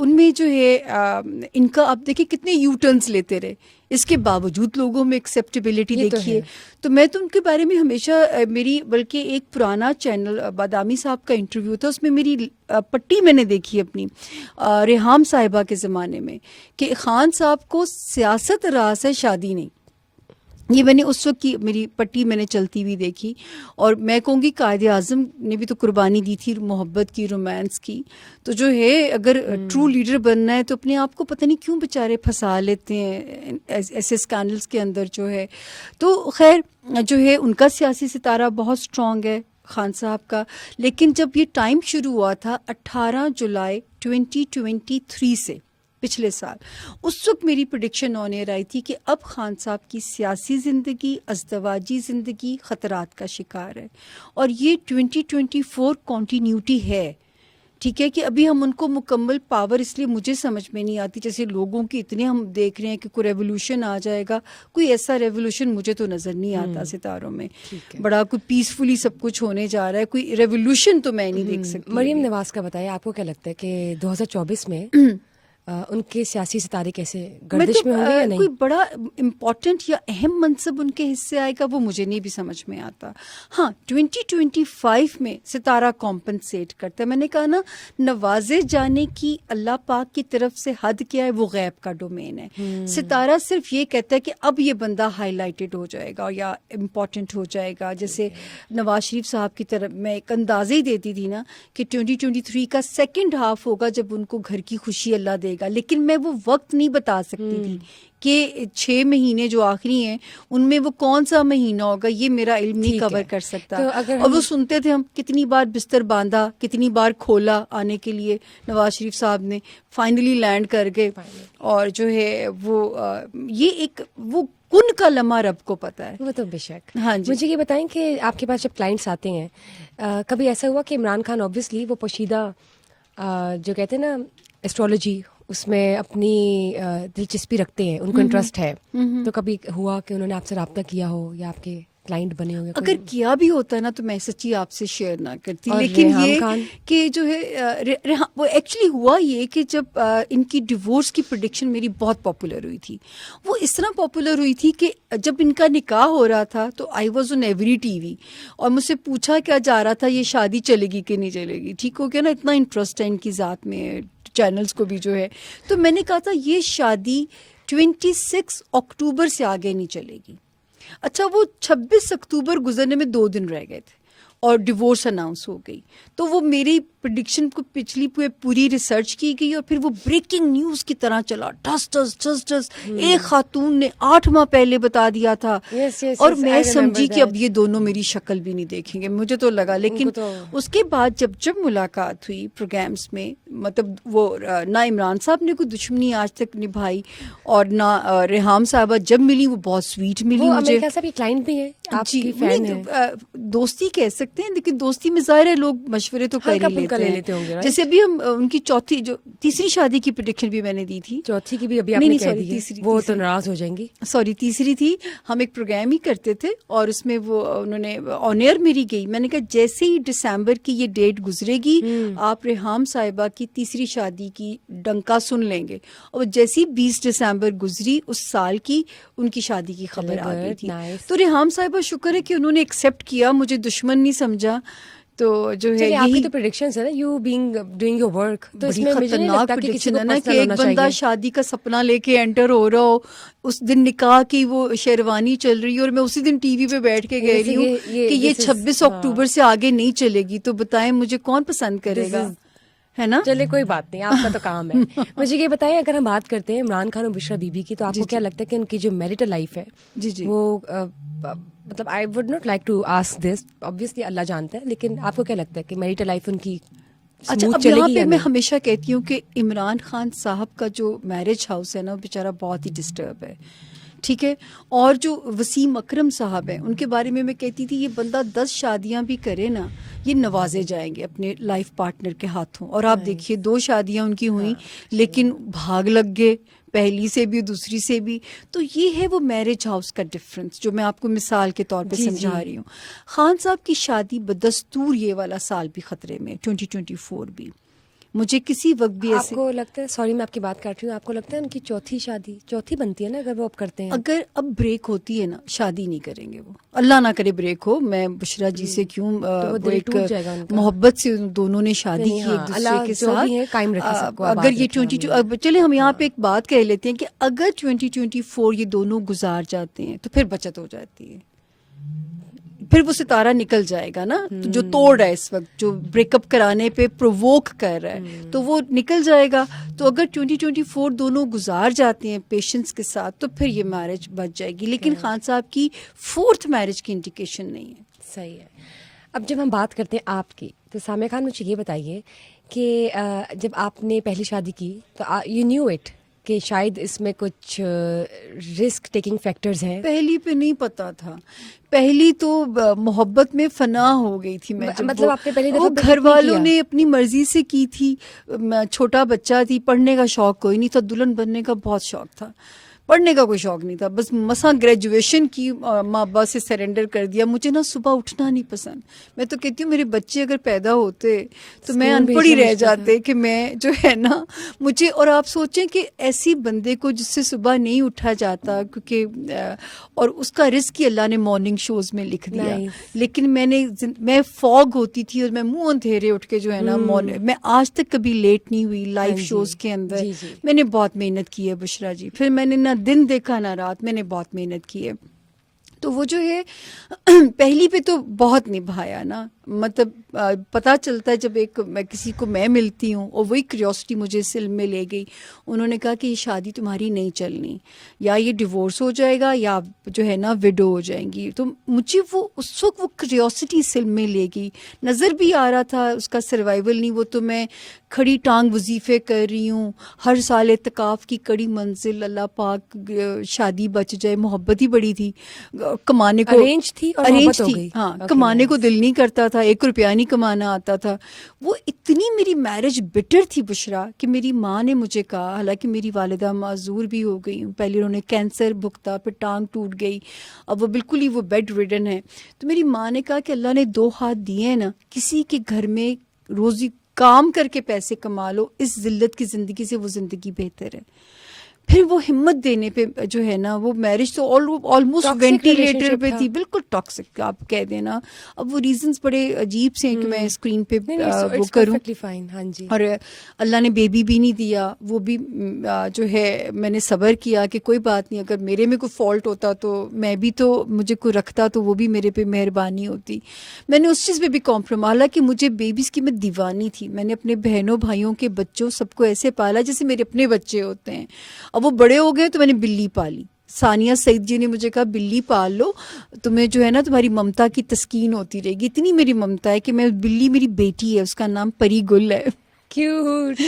ان میں جو ہے ان کا آپ دیکھیں کتنے یو ٹرنس لیتے رہے, اس کے باوجود لوگوں میں ایکسیپٹیبلٹی دیکھیے. تو میں تو ان کے بارے میں ہمیشہ میری, بلکہ ایک پرانا چینل بادامی صاحب کا انٹرویو تھا, اس میں میری پٹی میں نے دیکھی اپنی ریحام صاحبہ کے زمانے میں, کہ خان صاحب کو سیاست راس ہے, شادی نہیں. یہ میں نے اس وقت کی میری پٹی میں نے چلتی ہوئی دیکھی. اور میں کہوں گی قائد اعظم نے بھی تو قربانی دی تھی محبت کی, رومانس کی. تو جو ہے اگر ٹرو لیڈر بننا ہے تو اپنے آپ کو پتہ نہیں کیوں بیچارے پھنسا لیتے ہیں ایسے اسکینڈلس کے اندر جو ہے. تو خیر جو ہے ان کا سیاسی ستارہ بہت اسٹرانگ ہے خان صاحب کا. لیکن جب یہ ٹائم شروع ہوا تھا 18 جولائی 2023 سے, پچھلے سال, اس وقت میری پریڈکشن آن ایئر آئی تھی کہ اب خان صاحب کی سیاسی زندگی, ازدواجی زندگی خطرات کا شکار ہے. اور یہ 2024 کنٹینیوٹی ہے, ٹھیک ہے, کہ ابھی ہم ان کو مکمل پاور, اس لیے مجھے سمجھ میں نہیں آتی, جیسے لوگوں کی اتنے ہم دیکھ رہے ہیں کہ کوئی ریولوشن آ جائے گا, کوئی ایسا ریولوشن مجھے تو نظر نہیں آتا ستاروں میں. بڑا کوئی پیسفلی سب کچھ ہونے جا رہا ہے, کوئی ریولوشن تو میں نہیں دیکھ سکتی. مریم نواز کا بتائیں, آپ کو کیا لگتا ہے کہ 2024 میں ان کے سیاسی ستارے کیسے گردش میں ہوں گے یا نہیں؟ کوئی بڑا امپورٹنٹ یا اہم منصب ان کے حصے آئے گا وہ مجھے نہیں بھی سمجھ میں آتا. ہاں 2025 میں ستارہ کمپنسیٹ کرتا ہے. میں نے کہا نا, نوازے جانے کی اللہ پاک کی طرف سے حد کیا ہے وہ غیب کا ڈومین ہے. ستارہ صرف یہ کہتا ہے کہ اب یہ بندہ ہائی لائٹڈ ہو جائے گا یا امپورٹنٹ ہو جائے گا. جیسے نواز شریف صاحب کی طرف میں ایک اندازے ہی دیتی تھی نا کہ 2023 کا سیکنڈ ہاف ہوگا جب ان کو گھر کی خوشی اللہ دے گا, لیکن میں وہ وقت نہیں بتا سکتی تھی کہ 6 مہینے جو آخری ہیں ان میں وہ کون سا مہینہ ہوگا, یہ میرا علم نہیں کور کر سکتا. اور وہ سنتے تھے ہم کتنی بار بستر باندھا, کتنی بار کھولا آنے کے لیے, نواز شریف صاحب نے فائنلی لینڈ کر گئے. اور جو ہے وہ یہ ایک وہ کن کا لمحہ رب کو پتہ ہے. وہ تو بے شک. ہاں جی, مجھے یہ بتائیں کہ آپ کے پاس جب کلائنٹس آتے ہیں, کبھی ایسا ہوا کہ عمران خان اوبویسلی وہ پوشیدہ جو کہتے ہیں نا ایسٹرولوجی, اس میں اپنی دلچسپی رکھتے ہیں, ان کو انٹرسٹ ہے, تو کبھی ہوا کہ انہوں نے آپ سے رابطہ کیا ہو یا آپ کے کلائنٹ بنے ہوں گے؟ اگر کیا بھی ہوتا ہے نا تو میں سچی آپ سے شیئر نہ کرتی, لیکن یہ کہ جو ہے وہ ایکچولی ہوا یہ کہ جب ان کی ڈیورس کی پریڈکشن میری بہت پاپولر ہوئی تھی. وہ اس طرح پاپولر ہوئی تھی کہ جب ان کا نکاح ہو رہا تھا تو I was on every T V, اور مجھ سے پوچھا کیا جا رہا تھا یہ شادی چلے گی کہ نہیں چلے گی. ٹھیک ہو گیا نا, اتنا انٹرسٹ ہے ان کی ذات میں, چینلز کو بھی جو ہے. تو میں نے کہا تھا یہ شادی 26 اکتوبر سے آگے نہیں چلے گی. اچھا وہ 26 اکتوبر گزرنے میں 2 دن رہ گئے تھے اور ڈیورس اناؤنس ہو گئی. تو وہ میری پریڈکشن کو پچھلی پوری ریسرچ کی گئی اور پھر وہ بریکنگ نیوز کی طرح چلا, ٹس ٹس ٹس ٹس. ایک خاتون نے 8 ماہ پہلے بتا دیا تھا, اور میں سمجھی کہ اب یہ دونوں میری شکل بھی نہیں دیکھیں گے, مجھے تو لگا. لیکن اس کے بعد جب ملاقات ہوئی پروگرامس میں, مطلب وہ نہ عمران صاحب نے کوئی دشمنی آج تک نبھائی اور نہ ریحام صاحبہ جب ملی وہ بہت سویٹ ملی مجھے. کلائنٹ بھی ہے آپ کی فین ہے, دوستی کہہ سکتے ہیں, لیکن دوستی میں ظاہر ہے لوگ مشورے تو کر ہی لیتے ہیں. جیسے ابھی ہم ان کی تیسری شادی کی پریڈکشن بھی میں نے دی تھی. چوتھی کی بھی ابھی آپ نے کہہ دی ہے, وہ تو ناراض ہو جائیں گی. سوری تیسری تھی. ہم ایک پروگرام ہی کرتے تھے اور اس میں وہ انہوں نے آن ایئر میری گئی. میں نے کہا جیسے ہی دسمبر کی یہ ڈیٹ گزرے گی آپ ریحام صاحبہ کی تیسری شادی کی ڈنکا سن لیں گے. اور جیسی 20 دسمبر گزری اس سال کی ان کی شادی کی خبر آ گئی تھی. تو ریحام صاحبہ شکر ہے کہ انہوں نے ایکسیپٹ کیا, مجھے دشمن نہیں سمجھا. تو جو ہے آپ کی تو پریڈکشنز ہے نا, you being doing your work, تو اس میں مجھے نہیں لگتا کہ کسی کو نا کہ ایک بندہ شادی کا سپنا لے کے انٹر ہو رہا ہو, اس دن نکاح کی وہ شیروانی چل رہی ہے اور میں اسی دن ٹی وی پہ بیٹھ کے کہہ رہی ہوں کہ یہ 26 اکتوبر سے آگے نہیں چلے گی, تو بتائیں مجھے کون پسند کرے گا, ہے نا. چلے کوئی بات نہیں, آپ کا تو کام ہے. مجھے یہ بتائیں, اگر ہم بات کرتے ہیں عمران خان اور بشرا بی بی کی, تو آپ کو کیا لگتا ہے کہ ان کی جو میرٹل لائف ہے وہ, مطلب I would not like to ask this, obviously اللہ جانتا ہے, لیکن آپ کو کیا لگتا ہے کہ میرٹل لائف ان کی اب یہاں پہ میں ہمیشہ کہتی ہوں کہ عمران خان صاحب کا جو میرج ہاؤس ہے نا وہ بیچارہ بہت ہی ڈسٹرب ہے, ٹھیک ہے. اور جو وسیم اکرم صاحب ہیں ان کے بارے میں کہتی تھی یہ بندہ 10 شادیاں بھی کرے نا یہ نوازے جائیں گے اپنے لائف پارٹنر کے ہاتھوں. اور آپ دیکھیے 2 شادیاں ان کی ہوئیں لیکن بھاگ لگ گئے, پہلی سے بھی دوسری سے بھی. تو یہ ہے وہ میرج ہاؤس کا ڈفرنس جو میں آپ کو مثال کے طور پہ سمجھا رہی ہوں. خان صاحب کی شادی بدستور یہ والا سال بھی خطرے میں 2024 بھی, مجھے کسی وقت بھی آپ ایسے کو لگتا ہے, سوری میں آپ کی بات کاٹ رہی ہوں, آپ کو لگتا ہے ان کی چوتھی شادی چوتھی بنتی ہے نا اگر وہ اب کرتے ہیں؟ اگر اب بریک ہوتی ہے نا, شادی نہیں کریں گے وہ, اللہ نہ کرے بریک ہو. میں بشرا جی سے کیوں وہ دل ایک ٹوٹ جائے گا ان کا. محبت سے دونوں نے شادی نہیں, کی ایک ہاں, دوسرے اللہ کے جو بھی ہے قائم رکھے سب ساتھ. کو, آباد اگر یہ رکھے, آمین. چلے ہم یہاں پہ ایک بات کہہ لیتے ہیں کہ اگر 2024 یہ دونوں گزار جاتے ہیں تو پھر بچت ہو جاتی ہے, پھر وہ ستارہ نکل جائے گا نا, تو جو توڑ رہا ہے اس وقت, جو بریک اپ کرانے پہ پرووک کر رہا ہے, تو وہ نکل جائے گا. تو اگر 2024 دونوں گزار جاتے ہیں پیشنس کے ساتھ تو پھر یہ میرج بچ جائے گی. لیکن خان صاحب کی 4th میرج کی انڈیکیشن نہیں ہے. صحیح ہے. اب جب ہم بات کرتے ہیں آپ کی, تو سامعہ خان مجھے یہ بتائیے کہ جب آپ نے پہلی شادی کی تو یو نیو اٹ کہ شاید اس میں کچھ رسک ٹیکنگ فیکٹرز ہیں؟ پہلی پہ نہیں پتا تھا, پہلی تو محبت میں فنا ہو گئی تھی میں. مطلب آپ نے پہلی دفعہ وہ گھر والوں نے اپنی مرضی سے کی تھی, چھوٹا بچہ تھی, پڑھنے کا شوق کوئی نہیں تھا, دلہن بننے کا بہت شوق تھا, پڑھنے کا کوئی شوق نہیں تھا, بس مساں گریجویشن کی, ماں باپ سے سرنڈر کر دیا. مجھے نا صبح اٹھنا نہیں پسند. میں تو کہتی ہوں میرے بچے اگر پیدا ہوتے تو میں ان پڑھ ہی رہ جاتے کہ میں جو ہے نا مجھے. اور آپ سوچیں کہ ایسی بندے کو جس سے صبح نہیں اٹھا جاتا, کیونکہ اور اس کا رزق ہی اللہ نے مارننگ شوز میں لکھ دیا. لیکن میں فوگ ہوتی تھی اور میں منہ اندھیرے اٹھ کے جو ہے نا, میں آج تک کبھی لیٹ نہیں ہوئی لائیو شوز کے اندر. میں نے بہت محنت کی ہے بشرا جی, پھر میں نے نہ دن دیکھا نہ رات, میں نے بہت محنت کی ہے. تو وہ جو ہے پہلی پہ تو بہت نبھایا نا, مطلب پتہ چلتا ہے جب میں کسی کو میں ملتی ہوں, اور وہی کریوسٹی مجھے اس علم میں لے گئی. انہوں نے کہا کہ یہ شادی تمہاری نہیں چلنی, یا یہ ڈیورس ہو جائے گا یا جو ہے نا وڈو ہو جائیں گی. تو مجھے وہ اس وقت وہ کریوسٹی اس علم میں لے گئی. نظر بھی آ رہا تھا اس کا سروائیول نہیں, وہ تو میں کھڑی ٹانگ وظیفے کر رہی ہوں, ہر سال اعتکاف کی کڑی منزل, اللہ پاک شادی بچ جائے. محبت ہی بڑی تھی, کمانے کو ارینج تھی, ہاں, کمانے کو دل نہیں کرتا تھا, 1 روپیہ نہیں کمانا آتا تھا. وہ اتنی میری میرج بٹر تھی بشرا کہ میری ماں نے مجھے کہا, حالانکہ میری والدہ معذور بھی ہو گئی ہوں, پہلے انہوں نے کینسر بھگتا, پھر ٹانگ ٹوٹ گئی, اب وہ بالکل ہی وہ بیڈ ریڈن ہے. تو میری ماں نے کہا کہ اللہ نے 2 ہاتھ دیے ہیں نا, کسی کے گھر میں روزی کام کر کے پیسے کما لو, اس ذلت کی زندگی سے وہ زندگی بہتر ہے. پھر وہ ہمت دینے پہ جو ہے نا, وہ میرج تو آلموسٹ وینٹیلیٹر پہ تھی, بالکل ٹاکسک آپ کہہ دینا. اب وہ ریزنز بڑے عجیب سے ہیں کہ میں اسکرین پہ وہ کروں. اور اللہ نے بیبی بھی نہیں دیا, وہ بھی جو ہے میں نے صبر کیا کہ کوئی بات نہیں, اگر میرے میں کوئی فالٹ ہوتا تو میں بھی تو مجھے کوئی رکھتا تو وہ بھی میرے پہ مہربانی ہوتی. میں نے اس چیز پہ بھی کمپرومائز, حالانکہ مجھے بیبیز کی میں دیوانی تھی. میں نے اپنے بہنوں بھائیوں کے بچوں سب کو ایسے پالا جیسے میرے اپنے بچے ہوتے ہیں. اب وہ بڑے ہو گئے تو میں نے بلی پالی. ثانیہ سعید جی نے مجھے کہا بلی پال لو, تمہیں جو ہے نا تمہاری ممتا کی تسکین ہوتی رہے گی. اتنی میری ممتا ہے کہ میں بلی میری بیٹی ہے, اس کا نام پری گل ہے. کیوٹ.